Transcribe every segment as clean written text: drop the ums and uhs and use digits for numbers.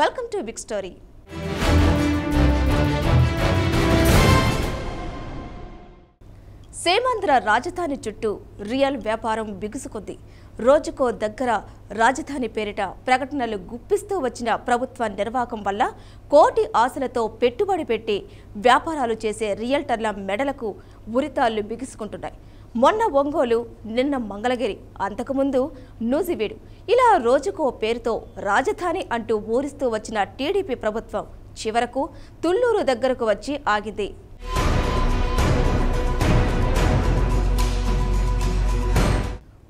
Welcome to big story. Seemandhra రాజధాని చుట్టూ real వ్యాపారం బిగుసుకుంది. రోజుకో దగ్గర రాజధాని పేరిట ప్రకటనలు గుప్పిస్తూ వచ్చిన ప్రభుత్వ నిర్వాహకం వల్ల కోటి ఆశలతో పెట్టుబడి పెట్టి వ్యాపారాలు చేసే రియల్టర్ల మెడలకు ఉరితాళ్లు బిగుసుకుంటున్నాయి. మొన్న ఒంగోలు, నిన్న మంగళగిరి, అంతకుముందు నూజివీడు, ఇలా రోజుకో పేరుతో రాజధాని అంటూ ఊరిస్తూ వచ్చిన టీడీపీ ప్రభుత్వం చివరకు తుళ్లూరు దగ్గరకు వచ్చి ఆగింది.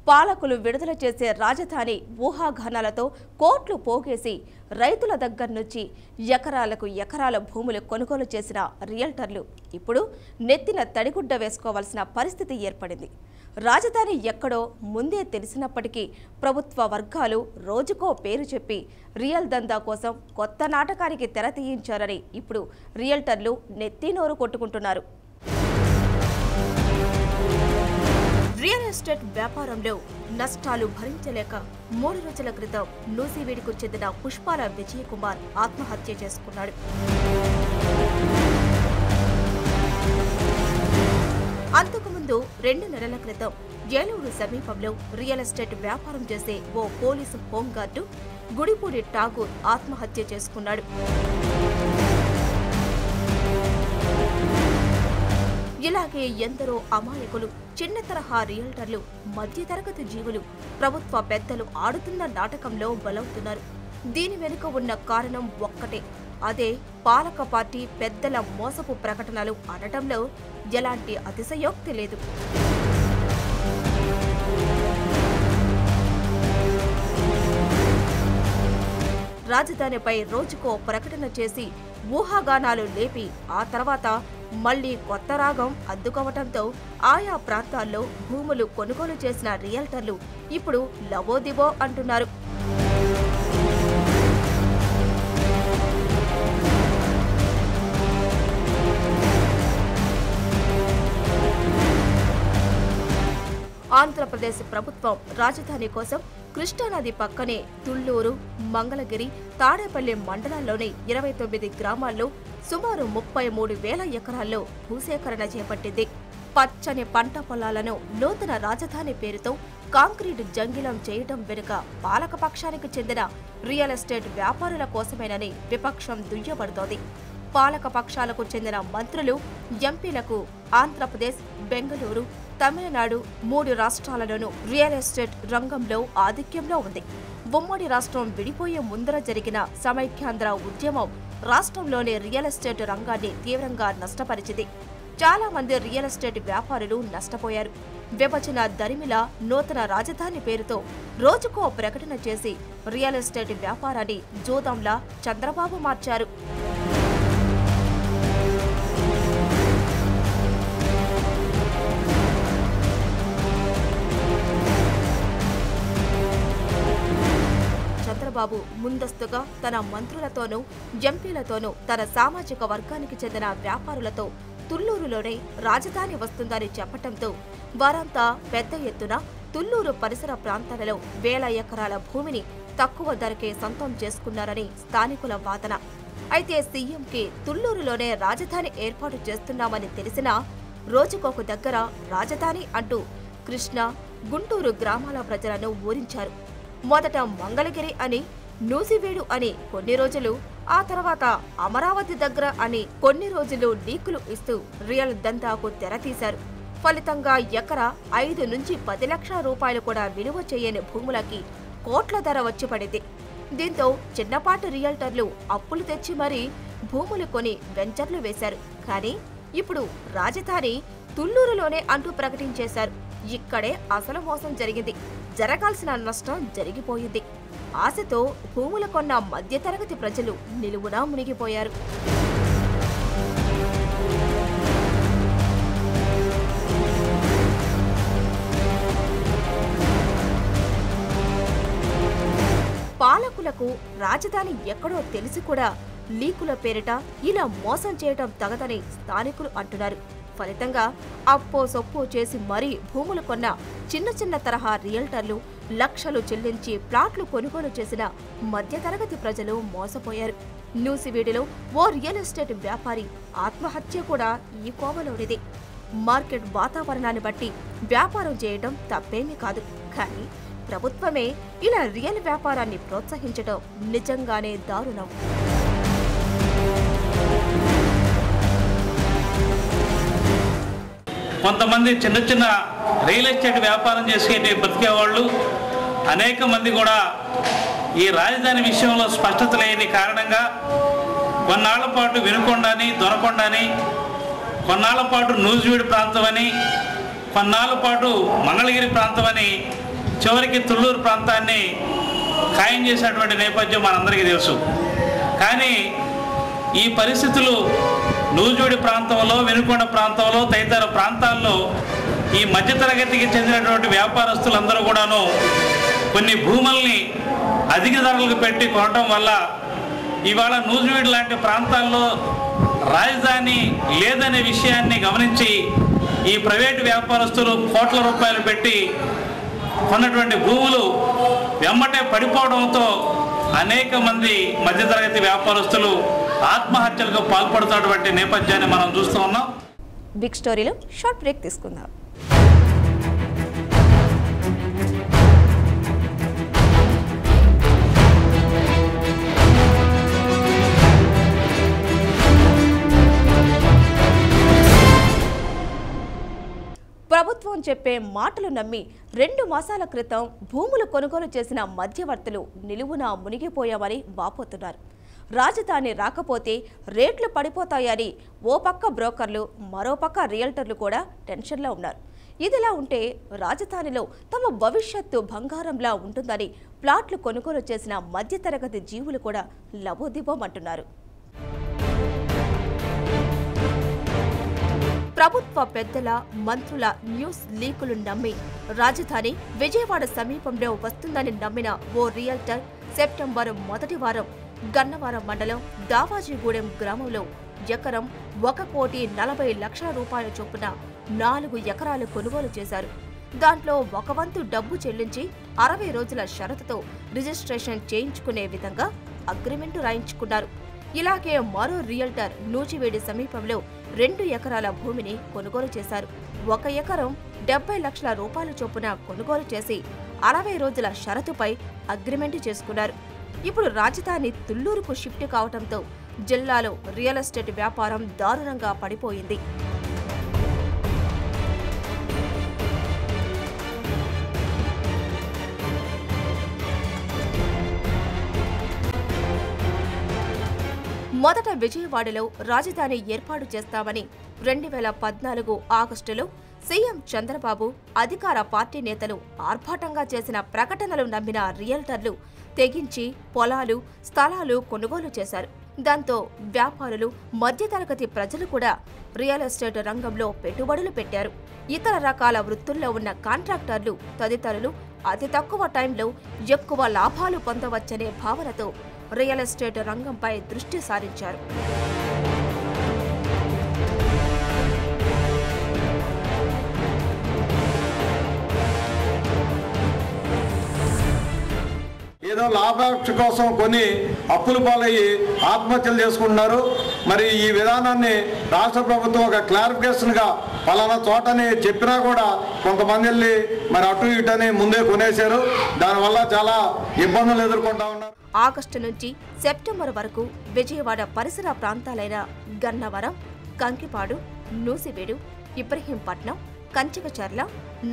పాలకులు విడుదల చేసే రాజధాని ఊహాగానాలతో కోట్లు పోగేసి రైతుల దగ్గర నుంచి ఎకరాలకు ఎకరాల భూములు కొనుగోలు చేసిన రియల్టర్లు ఇప్పుడు నెత్తిన తడిగుడ్డ వేసుకోవాల్సిన పరిస్థితి ఏర్పడింది. రాజధాని ఎక్కడో ముందే తెలిసినప్పటికీ ప్రభుత్వ వర్గాలు రోజుకో పేరు చెప్పి రియల్ దందా కోసం కొత్త నాటకానికి తెర తీయించారని ఇప్పుడు రియల్టర్లు నెత్తి నోరు కొట్టుకుంటున్నారు. రియల్ ఎస్టేట్ వ్యాపారంలో నష్టాలు భరించలేక 3 రోజుల క్రితం నూజివీడుకు చెందిన పుష్పాల విజయకుమార్ ఆత్మహత్య చేసుకున్నాడు. అంతకుముందు 2 నెలల క్రితం ఏలూరు సమీపంలో రియల్ ఎస్టేట్ వ్యాపారం చేసే ఓ పోలీసు హోంగార్డు గుడిపూడి ఠాగూర్ ఆత్మహత్య చేసుకున్నాడు. ఇలాగే ఎందరో అమాయకులు, చిన్న తరహా రియల్టర్లు, మధ్యతరగతి జీవులు ప్రభుత్వ పెద్దలు ఆడుతున్న నాటకంలో బలవుతున్నారు. దీని వెనుక ఉన్న కారణం ఒక్కటే, అదే పాలక పార్టీ పెద్దల మోసపు ప్రకటనలు అనటంలో ఎలాంటి అతిశయోక్తి లేదు. రాజధానిపై రోజుకో ప్రకటన చేసి ఊహాగానాలు లేపి ఆ తర్వాత మళ్లీ కొత్త రాగం అద్దుకోవటంతో ఆయా ప్రాంతాల్లో భూములు కొనుగోలు చేసిన రియల్టర్లు ఇప్పుడు లబోదిబో అంటున్నారు. ఆంధ్రప్రదేశ్ ప్రభుత్వం రాజధాని కోసం కృష్ణానది పక్కనే తుళ్లూరు, మంగళగిరి, తాడేపల్లి మండలాల్లోని 29 గ్రామాల్లో సుమారు 33,000 ఎకరాల్లో భూసేకరణ చేపట్టింది. పచ్చని పంట పొలాలను నూతన రాజధాని పేరుతో కాంక్రీట్ జంగిలం చేయటం వెనుక పాలకపక్షానికి చెందిన రియల్ ఎస్టేట్ వ్యాపారుల కోసమేనని విపక్షం దుయ్యబడుతోంది. పాలకపక్షాలకు చెందిన మంత్రులు, ఎంపీలకు ఆంధ్రప్రదేశ్, బెంగళూరు, తమిళనాడు 3 రాష్ట్రాలలోనూ రియల్ ఎస్టేట్ రంగంలో ఆధిక్యంలో ఉంది. ఉమ్మడి రాష్ట్రం విడిపోయే ముందర జరిగిన సమైక్యాంధ్ర ఉద్యమం రాష్ట్రంలోని రియల్ ఎస్టేట్ రంగాన్ని తీవ్రంగా నష్టపరిచింది. చాలా మంది రియల్ ఎస్టేట్ వ్యాపారులు నష్టపోయారు. విభజన దరిమిలా నూతన రాజధాని పేరుతో రోజుకో ప్రకటన చేసి రియల్ ఎస్టేట్ వ్యాపారాన్ని జూదంలా చంద్రబాబు మార్చారు. చంద్రబాబు ముందస్తుగా తన మంత్రులతోనూ, ఎంపీలతోనూ తన సామాజిక వర్గానికి చెందిన వ్యాపారులతో తుళ్లూరులోనే రాజధాని వస్తుందని చెప్పటంతో వారంతా పెద్ద ఎత్తున తుళ్లూరు పరిసర ప్రాంతాలలో 1000 ఎకరాల భూమిని తక్కువ ధరకే సొంతం చేసుకున్నారని స్థానికుల వాదన. అయితే సీఎంకి తుళ్లూరులోనే రాజధాని ఏర్పాటు చేస్తున్నామని తెలిసినా రోజుకొక దగ్గర రాజధాని అంటూ కృష్ణా, గుంటూరు గ్రామాల ప్రజలను ఊరించారు. మొదట మంగళగిరి అని, నూజివీడు అని కొన్ని రోజులు, ఆ తర్వాత అమరావతి దగ్గర అని కొన్ని రోజులు లీకులు ఇస్తూ రియల్ దందాకు తెరతీశారు. ఫలితంగా ఎకరా 5 నుంచి 10 లక్షల రూపాయలు కూడా విలువ చేయని భూములకి కోట్ల ధర వచ్చి పడింది. దీంతో చిన్నపాటి రియల్టర్లు అప్పులు తెచ్చి మరీ భూములు కొని వెంచర్లు వేశారు. కానీ ఇప్పుడు రాజధాని తుళ్లూరులోనే అంటూ ప్రకటించేశారు. ఇక్కడే అసలు మోసం జరిగింది. జరగాల్సిన నష్టం జరిగిపోయింది. ఆశతో భూములు కొన్న మధ్యతరగతి ప్రజలు నిలువునా మునిగిపోయారు. పాలకులకు రాజధాని ఎక్కడో తెలిసి కూడా లీకుల పేరిట ఇలా మోసం చేయడం తగదని స్థానికులు అంటున్నారు. ఫలితంగా అప్పో సొప్పో చేసి మరీ భూములు కొన్న చిన్న చిన్న తరహా రియల్టర్లు లక్షలు చెల్లించి ప్లాట్లు కొనుగోలు చేసిన మధ్యతరగతి ప్రజలు మోసపోయారు. నూసివీడులో ఓ రియల్ ఎస్టేట్ వ్యాపారి ఆత్మహత్య కూడా ఈ కోవలోనిదే. మార్కెట్ వాతావరణాన్ని బట్టి వ్యాపారం చేయడం తప్పేమీ కాదు, కానీ ప్రభుత్వమే ఇలా రియల్ వ్యాపారాన్ని ప్రోత్సహించడం నిజంగానే దారుణం. కొంతమంది చిన్న చిన్న రియల్ ఎస్టేట్ వ్యాపారం చేసే బ్రతికేవాళ్ళు అనేక మంది కూడా ఈ రాజధాని విషయంలో స్పష్టత లేని కారణంగా కొన్నాళ్ల పాటు వినుకొండని, దొనకొండని, కొన్నాళ్ల పాటు నూజివీడు ప్రాంతం అని, కొన్నాళ్ల పాటు మంగళగిరి ప్రాంతం అని, చివరికి తుళ్ళూరు ప్రాంతాన్ని ఖాయం చేసినటువంటి నేపథ్యం మనందరికీ తెలుసు. కానీ ఈ పరిస్థితులు నూజివీడు ప్రాంతంలో, వినుకొండ ప్రాంతంలో, తదితర ప్రాంతాల్లో ఈ మధ్యతరగతికి చెందినటువంటి వ్యాపారస్తులందరూ కూడాను కొన్ని భూముల్ని అధిక ధరలకు పెట్టి కొనడం వల్ల ఇవాళ నూజివీడు లాంటి ప్రాంతాల్లో రాజధాని లేదనే విషయాన్ని గమనించి ఈ ప్రైవేటు వ్యాపారస్తులు కోట్ల రూపాయలు పెట్టి కొన్నటువంటి భూములు వెంబటే పడిపోవడంతో అనేక మంది మధ్యతరగతి వ్యాపారస్తులు ఆత్మహత్యలకు పాల్పడుతున్నటువంటి నేపథ్యాన్ని మనం చూస్తూ ఉన్నాం. బిగ్ స్టోరీలో షార్ట్ బ్రేక్ తీసుకుందాం. ప్రభుత్వం చెప్పే మాటలు నమ్మి 2 మాసాల క్రితం భూములు కొనుగోలు చేసిన మధ్యవర్తులు నిలువునా మునిగిపోయామని వాపోతున్నారు. రాజధాని రాకపోతే రేట్లు పడిపోతాయని ఓ పక్క బ్రోకర్లు, మరో పక్క రియల్టర్లు కూడా టెన్షన్లో ఉన్నారు. ఇదిలా ఉంటే రాజధానిలో తమ భవిష్యత్తు బంగారంలా ఉంటుందని ప్లాట్లు కొనుగోలు చేసిన మధ్యతరగతి జీవులు కూడా లబోదిబోమంటున్నారు. ప్రభుత్వ పెద్దల, మంత్రుల న్యూస్ లీకులు నమ్మి రాజధాని విజయవాడ సమీపంలో వస్తుందని నమ్మిన ఓ రియల్టర్ సెప్టెంబర్ మొదటి వారం గన్నవరం మండలం దావాజీగూడెం గ్రామంలో ఎకరం 1,40,00,000 రూపాయల చొప్పున 4 ఎకరాలు కొనుగోలు చేశారు. దాంట్లో ఒక వంతు డబ్బు చెల్లించి 60 రోజుల షరతుతో రిజిస్ట్రేషన్ చేయించుకునే విధంగా అగ్రిమెంటు రాయించుకున్నారు. ఇలాగే మరో రియల్టర్ నూజివీడి సమీపంలో 2 ఎకరాల భూమిని కొనుగోలు చేశారు. 1 ఎకరం 70 లక్షల రూపాయల చొప్పున కొనుగోలు చేసి 60 రోజుల షరతుపై అగ్రిమెంట్ చేసుకున్నారు. ఇప్పుడు రాజధాని తుళ్ళూరుకు షిఫ్ట్ కావడంతో జిల్లాలో రియల్ ఎస్టేట్ వ్యాపారం దారుణంగా పడిపోయింది. మొదట విజయవాడలో రాజధాని ఏర్పాటు చేస్తామని 2014 ఆగస్టులో సీఎం చంద్రబాబు, అధికార పార్టీ నేతలు ఆర్భాటంగా చేసిన ప్రకటనలు నమ్మిన రియల్టర్లు తెగించి పొలాలు, స్థలాలు కొనుగోలు చేశారు. దాంతో వ్యాపారులు, మధ్యతరగతి ప్రజలు కూడా రియల్ ఎస్టేట్ రంగంలో పెట్టుబడులు పెట్టారు. ఇతర రకాల వృత్తుల్లో ఉన్న కాంట్రాక్టర్లు తదితరులు అతి తక్కువ టైంలో ఎక్కువ లాభాలు పొందవచ్చనే భావనతో రియల్ ఎస్టేట్ రంగంపై దృష్టి సారించారు. ఏదో లాభాపేక్ష కోసం కొన్ని అప్పుల పాలయ్యి ఆత్మహత్యలు చేసుకుంటున్నారు. మరి ఈ విధానాన్ని రాష్ట్ర ప్రభుత్వం ఒక క్లారిఫికేషన్గా పలానా చోటని చెప్పినా కూడా కొంతమంది వెళ్ళి మరి అటు ఇటని ముందే కొనేశారు. దానివల్ల చాలా ఇబ్బందులు ఎదుర్కొంటా ఉన్నారు. ఆగస్టు నుంచి సెప్టెంబర్ వరకు విజయవాడ పరిసర ప్రాంతాలైన గన్నవరం, కంకిపాడు, నూసివీడు, ఇబ్రహీంపట్నం, కంచికచర్ల,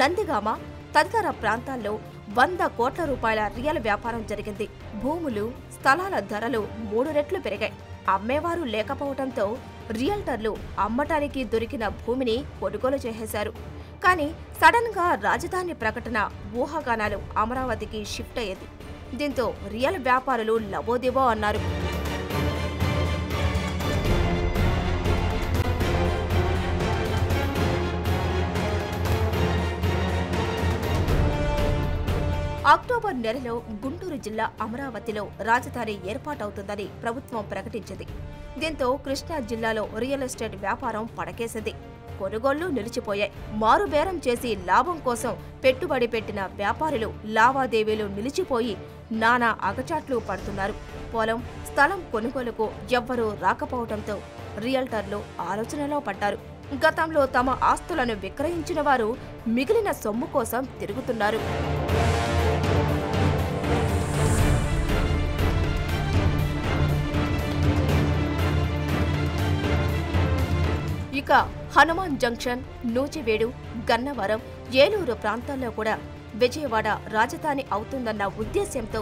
నందిగామ తదితర ప్రాంతాల్లో 100 కోట్ల రూపాయల రియల్ వ్యాపారం జరిగింది. భూములు, స్థలాల ధరలు 3 రెట్లు పెరిగాయి. అమ్మేవారు లేకపోవడంతో రియల్టర్లు అమ్మటానికి దొరికిన భూమిని కొనుగోలు చేసేశారు. కానీ సడన్ గా రాజధాని ప్రకటన ఊహాగానాలు అమరావతికి షిఫ్ట్ అయ్యేది. దీంతో రియల్ వ్యాపారులు లబోదిబో అన్నారు. అక్టోబర్ నెలలో గుంటూరు జిల్లా అమరావతిలో రాజధాని ఏర్పాటవుతుందని ప్రభుత్వం ప్రకటించింది. దీంతో కృష్ణా జిల్లాలో రియల్ ఎస్టేట్ వ్యాపారం పడకేసింది. కొనుగోళ్లు నిలిచిపోయాయి. మారుబేరం చేసి లాభం కోసం పెట్టుబడి పెట్టిన వ్యాపారులు లావాదేవీలు నిలిచిపోయి నానా అగచాట్లు పడుతున్నారు. పొలం, స్థలం కొనుగోలుకు ఎవ్వరూ రాకపోవడంతో రియల్టర్లు ఆలోచనలో పడ్డారు. గతంలో తమ ఆస్తులను విక్రయించిన వారు మిగిలిన సొమ్ము కోసం తిరుగుతున్నారు. ఇక హనుమాన్ జంక్షన్, నూజివేడు, గన్నవరం, ఏలూరు ప్రాంతాల్లో కూడా విజయవాడ రాజధాని అవుతుందన్న ఉద్దేశ్యంతో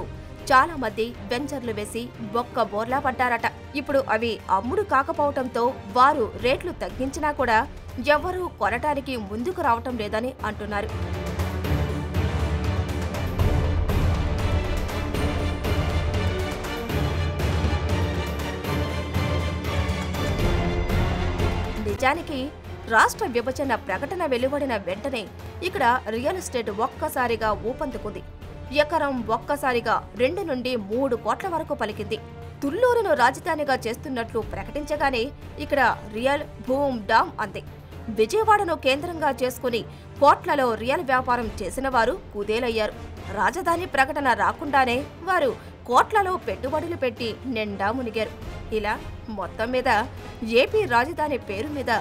చాలా మంది వెంచర్లు వేసి బొక్క బోర్లా పడ్డారట. ఇప్పుడు అవి అమ్ముడు కాకపోవటంతో వారు రేట్లు తగ్గించినా కూడా ఎవ్వరూ కొనటానికి ముందుకు రావటం లేదని అంటున్నారు. నిజానికి రాష్ట్ర విభజన ప్రకటన వెలువడిన వెంటనే ఇక్కడ రియల్ ఎస్టేట్ ఒక్కసారిగా ఊపందుకుంది. ఎకరం ఒక్కసారిగా 2 నుండి 3 కోట్ల వరకు పలికింది. తుళ్లూరును రాజధానిగా చేస్తున్నట్లు ప్రకటించగానే ఇక్కడ రియల్ భూమ్ డామ్ అంది. విజయవాడను కేంద్రంగా చేసుకుని కోట్లలో రియల్ వ్యాపారం చేసిన వారు కుదేలయ్యారు. రాజధాని ప్రకటన రాకుండానే వారు కోట్లలో పెట్టుబడులు పెట్టి నిండా మునిగారు. ఇలా మొత్తం మీద ఏపీ రాజధాని పేరు మీద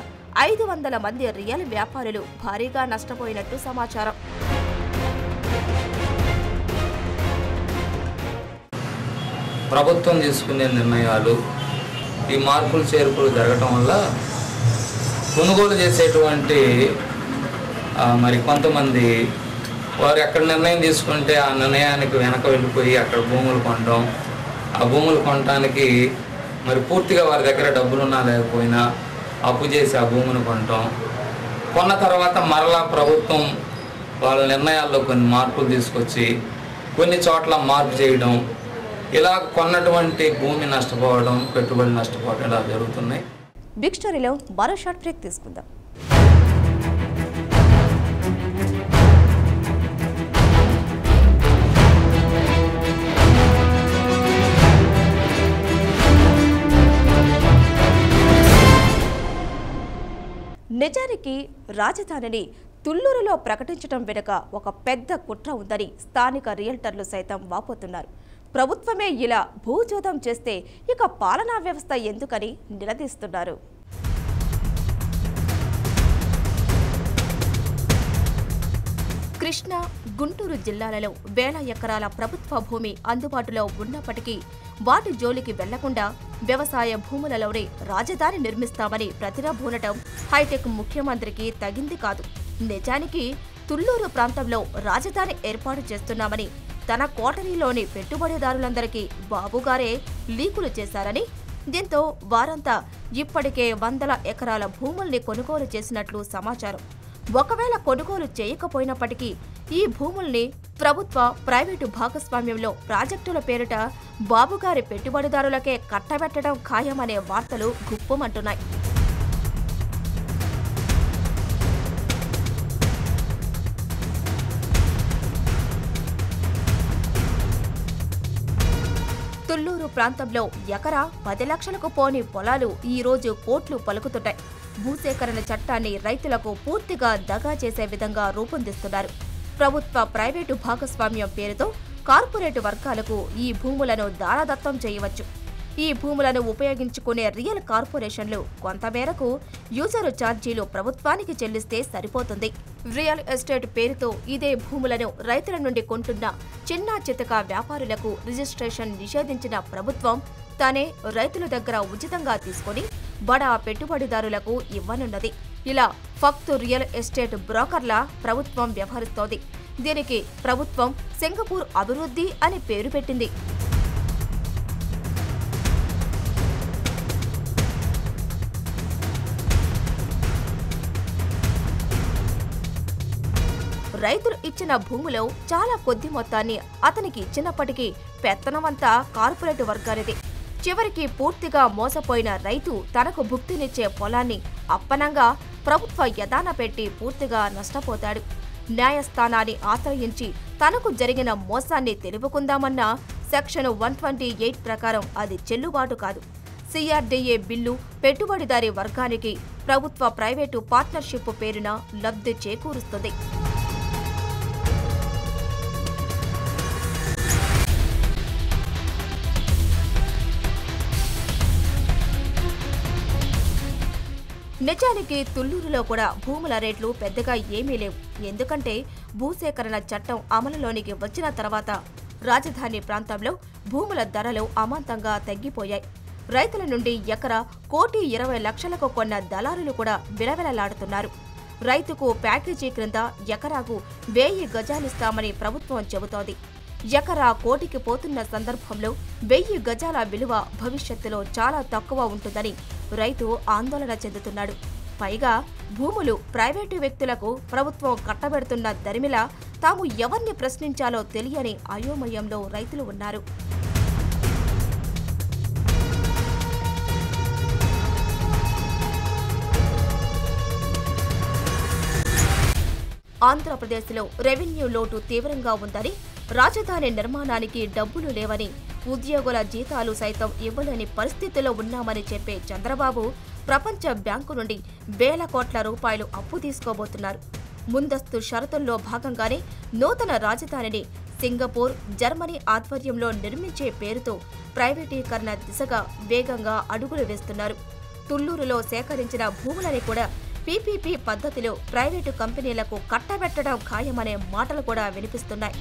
500 మంది రియల్ వ్యాపారులు భారీగా నష్టపోయినట్టు సమాచారం. ప్రభుత్వం తీసుకునే నిర్ణయాలు, ఈ మార్పులు చేర్పులు జరగటం వల్ల కొనుగోలు చేసేటువంటి మరి కొంతమంది వారు ఎక్కడ నిర్ణయం తీసుకుంటే ఆ నిర్ణయానికి వెనక వెళ్ళిపోయి అక్కడ భూములు కొనడం, ఆ భూములు కొనటానికి మరి పూర్తిగా వారి దగ్గర డబ్బులున్నా లేకపోయినా అప్పు చేసి ఆ భూములు కొనటం, కొన్న తర్వాత మరలా ప్రభుత్వం వాళ్ళ నిర్ణయాల్లో కొన్ని మార్పులు తీసుకొచ్చి కొన్ని చోట్ల మార్పు చేయడం, ఇలా కొన్నటువంటి భూమి నష్టపోవడం, పెట్టుబడి నష్టపోవడం ఇలా జరుగుతున్నాయి. బిగ్ స్టోరీలో మరో షార్ట్ బ్రేక్ తీసుకుందాం. నిజానికి రాజధానిని తుళ్లూరులో ప్రకటించడం వెనుక ఒక పెద్ద కుట్ర ఉందని స్థానిక రియల్టర్లు సైతం వాపోతున్నారు. ప్రభుత్వమే ఇలా భూజోదం చేస్తే ఇక పాలనా వ్యవస్థ ఎందుకని నిలదీస్తున్నారు. కృష్ణా, గుంటూరు జిల్లాలలో వేల ఎకరాల ప్రభుత్వ భూమి అందుబాటులో ఉన్నప్పటికీ వాటి జోలికి వెళ్లకుండా వ్యవసాయ భూములలోనే రాజధాని నిర్మిస్తామని ప్రతిరబూనటం హైటెక్ ముఖ్యమంత్రికి తగింది కాదు. నిజానికి తుళ్లూరు ప్రాంతంలో రాజధాని ఏర్పాటు చేస్తున్నామని తన కోటరీలోని పెట్టుబడిదారులందరికీ బాబుగారే లీకులు చేశారని, దీంతో వారంతా ఇప్పటికే 100 ఎకరాల భూముల్ని కొనుగోలు చేసినట్లు సమాచారం. ఒకవేళ కొనుగోలు చేయకపోయినప్పటికీ ఈ భూముల్ని ప్రభుత్వ, ప్రైవేటు భాగస్వామ్యంలో ప్రాజెక్టుల పేరిట బాబుగారి పెట్టుబడిదారులకే కట్టబెట్టడం ఖాయమనే వార్తలు గుప్పమంటున్నాయి. తుళ్లూరు ప్రాంతంలో ఎకరా 10 లక్షలకు పోని పొలాలు ఈ రోజు కోట్లు పలుకుతుంటాయి. భూసేకరణ చట్టాన్ని రైతులకు పూర్తిగా దగా చేసే విధంగా రూపొందిస్తున్నారు. ప్రభుత్వ, ప్రైవేటు భాగస్వామ్యం పేరుతో కార్పొరేటు వర్గాలకు ఈ భూములను దారాదత్తం చేయవచ్చు. ఈ భూములను ఉపయోగించుకునే రియల్ కార్పొరేషన్లు కొంతమేరకు యూజరు ఛార్జీలు ప్రభుత్వానికి చెల్లిస్తే సరిపోతుంది. రియల్ ఎస్టేట్ పేరుతో ఇదే భూములను రైతుల నుండి కొంటున్న చిన్నా చితక వ్యాపారులకు రిజిస్ట్రేషన్ నిషేధించిన ప్రభుత్వం తానే రైతుల దగ్గర ఉచితంగా తీసుకుని బడా పెట్టుబడిదారులకు ఇవ్వనున్నది. ఇలా ఫక్తు రియల్ ఎస్టేట్ బ్రోకర్లా ప్రభుత్వం వ్యవహరిస్తోంది. దీనికి ప్రభుత్వం సింగపూర్ అభివృద్ధి అని పేరు పెట్టింది. రైతులు ఇచ్చిన భూమిలో చాలా కొద్ది మొత్తాన్ని అతనికి ఇచ్చినప్పటికీ పెత్తనమంతా కార్పొరేట్ వర్గానిది. చివరికి పూర్తిగా మోసపోయిన రైతు తనకు భుక్తినిచ్చే పొలాన్ని అప్పనంగా ప్రభుత్వ యదాన పెట్టి పూర్తిగా నష్టపోతాడు. న్యాయస్థానాన్ని ఆశ్రయించి తనకు జరిగిన మోసాన్ని తెలుపుకుందామన్నా సెక్షన్ 128 ప్రకారం అది చెల్లుబాటు కాదు. CRDA బిల్లు పెట్టుబడిదారీ వర్గానికి ప్రభుత్వ ప్రైవేటు పార్ట్నర్షిప్ పేరున లబ్ధి చేకూరుస్తుంది. నిజానికి తుళ్లూరులో కూడా భూముల రేట్లు పెద్దగా ఏమీ లేవు. ఎందుకంటే భూసేకరణ చట్టం అమలులోనికి వచ్చిన తర్వాత రాజధాని ప్రాంతంలో భూముల ధరలు అమాంతంగా తగ్గిపోయాయి. రైతుల నుండి ఎకరా 1,20,00,000కు కొన్న దళారులు కూడా విలవిలలాడుతున్నారు. రైతుకు ప్యాకేజీ క్రింద ఎకరాకు 1000 గజాలిస్తామని ప్రభుత్వం చెబుతోంది. ఎకరా 1 కోటికి పోతున్న సందర్భంలో 1000 గజాల విలువ భవిష్యత్తులో చాలా తక్కువ ఉంటుందని రైతు ఆందోళన చెందుతున్నాడు. పైగా భూములు ప్రైవేటు వ్యక్తులకు ప్రభుత్వం కట్టబెడుతున్న దరిమిలా తాము ఎవరిని ప్రశ్నించాలో తెలియని అయోమయంలో రైతులు ఉన్నారు. ఆంధ్రప్రదేశ్లో రెవెన్యూ లోటు తీవ్రంగా ఉందని, రాజధాని నిర్మాణానికి డబ్బులు లేవని, ఉద్యోగుల జీతాలు సైతం ఇవ్వలేని పరిస్థితిలో ఉన్నామని చెప్పే చంద్రబాబు ప్రపంచ బ్యాంకు నుండి వేల కోట్ల రూపాయలు అప్పు తీసుకోబోతున్నారు. ముందస్తు షరతుల్లో భాగంగానే నూతన రాజధానిని సింగపూర్, జర్మనీ ఆధ్వర్యంలో నిర్మించే పేరుతో ప్రైవేటీకరణ దిశగా వేగంగా అడుగులు వేస్తున్నారు. తుళ్లూరులో సేకరించిన భూములని కూడా పీపీపీ పద్ధతిలో ప్రైవేటు కంపెనీలకు కట్టబెట్టడం ఖాయమనే మాటలు కూడా వినిపిస్తున్నాయి.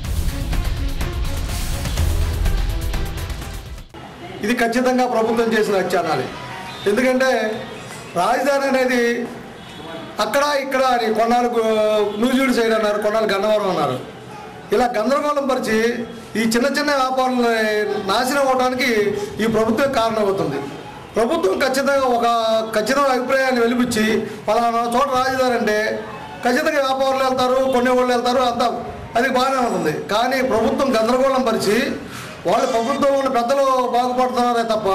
ఇది ఖచ్చితంగా ప్రభుత్వం చేసిన అత్యాచారాలే. ఎందుకంటే రాజధాని అనేది అక్కడ ఇక్కడ అని కొన్నాళ్ళు నూజివీడు సైడ్ అన్నారు, కొన్నాళ్ళు గన్నవరం అన్నారు. ఇలా గందరగోళం పరిచి ఈ చిన్న చిన్న వ్యాపారులను నాశనం అవడానికి ఈ ప్రభుత్వం కారణమవుతుంది. ప్రభుత్వం ఖచ్చితమైన అభిప్రాయాన్ని వెలిపించి పలానా చోట రాజధాని అంటే ఖచ్చితంగా వ్యాపారులు వెళ్తారు, కొనేవాళ్ళు వెళ్తారు, అంతా అది బాగానే ఉంటుంది. కానీ ప్రభుత్వం గందరగోళం పరిచి వాళ్ళు ప్రభుత్వంలో ఉన్న పెద్దలు బాగుపడుతున్నారే తప్ప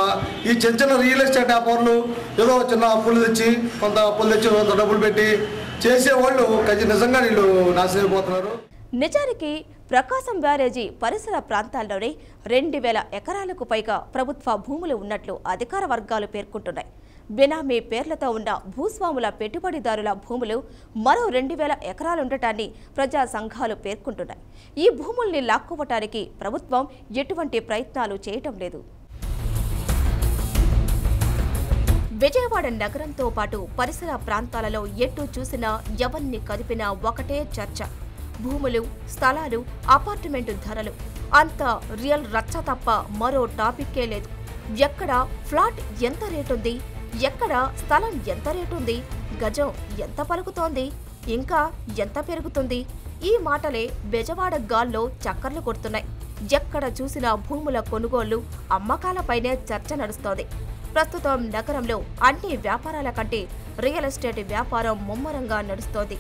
ఈ చిన్న చిన్న రియల్ ఎస్టేట్ వ్యాపారులు ఏదో చిన్న అప్పులు తెచ్చి కొంత డబ్బులు పెట్టి చేసేవాళ్ళు నిజంగా వీళ్ళు నాశనమైపోతున్నారు. నిజానికి ప్రకాశం బ్యారేజీ పరిసర ప్రాంతాల్లోనే 2,000 ఎకరాలకు పైగా ప్రభుత్వ భూములు ఉన్నట్లు అధికార వర్గాలు పేర్కొంటున్నాయి. బినామీ పేర్లతో ఉన్న భూస్వాముల పెట్టుబడిదారుల భూములు మరో 2,000 ఎకరాలుండటాన్ని ప్రజా సంఘాలు పేర్కొంటున్నాయి. ఈ భూముల్ని లాక్కోవటానికి ప్రభుత్వం ఎటువంటి ప్రయత్నాలు చేయటం లేదు. విజయవాడ నగరంతో పాటు పరిసర ప్రాంతాలలో ఎటు చూసినా ఎవరిని కదిపినా ఒకటే చర్చ. భూములు, స్థలాలు, అపార్ట్మెంటు ధరలు. అంత రియల్ రచ్చ తప్ప మరో టాపిక్కే లేదు. ఎక్కడ ఫ్లాట్ ఎంత రేటుంది, ఎక్కడ స్థలం ఎంత రేటుంది, గజం ఎంత పలుకుతోంది, ఇంకా ఎంత పెరుగుతుంది, ఈ మాటలే బెజవాడ గాల్లో చక్కర్లు కొడుతున్నాయి. ఎక్కడ చూసినా భూముల కొనుగోళ్లు, అమ్మకాలపైనే చర్చ నడుస్తోంది. ప్రస్తుతం నగరంలో అన్ని వ్యాపారాల కంటే రియల్ ఎస్టేట్ వ్యాపారం ముమ్మరంగా నడుస్తోంది.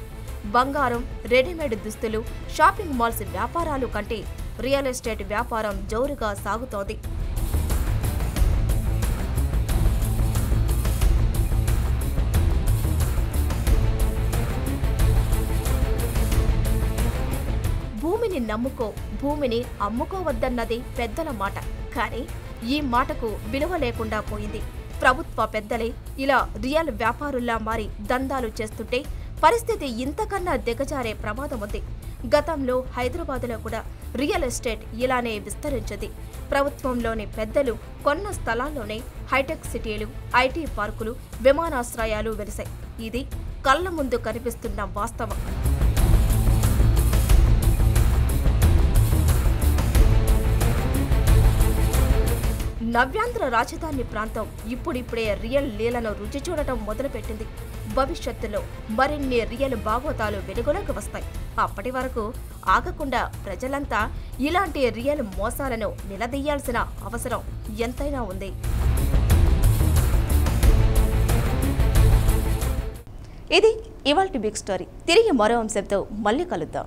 బంగారం, రెడీమేడ్ దుస్తులు, షాపింగ్ మాల్స్ వ్యాపారాలు కంటే రియల్ ఎస్టేట్ వ్యాపారం జోరుగా సాగుతోంది. భూమిని నమ్ముకో, భూమిని అమ్ముకోవద్దన్నది పెద్దల మాట. కానీ ఈ మాటకు విలువ లేకుండా పోయింది. ప్రభుత్వ పెద్దలే ఇలా రియల్ వ్యాపారుల్లా మారి దందాలు చేస్తుంటే పరిస్థితి ఇంతకన్నా దిగజారే ప్రమాదం ఉంది. గతంలో హైదరాబాద్లో కూడా రియల్ ఎస్టేట్ ఇలానే విస్తరించింది. ప్రభుత్వంలోని పెద్దలు కొన్న స్థలాల్లోనే హైటెక్ సిటీలు, ఐటీ పార్కులు, విమానాశ్రయాలు వెలిశాయి. ఇది కళ్ల ముందు కనిపిస్తున్న వాస్తవం. నవ్యాంధ్ర రాజధాని ప్రాంతం ఇప్పుడిప్పుడే రియల్ లీలను రుచి చూడటం మొదలుపెట్టింది. భవిష్యత్తులో మరిన్ని రియల్ బాగోతాలు వెలుగులోకి వస్తాయి. అప్పటి వరకు ఆగకుండా ప్రజలంతా ఇలాంటి రియల్ మోసాలను నిలదీయాల్సిన అవసరం ఎంతైనా ఉంది. ఇది ఇవాల్టి బిగ్ స్టోరీ. తిరిగి మరో అంశంతో మళ్ళీ కలుద్దాం.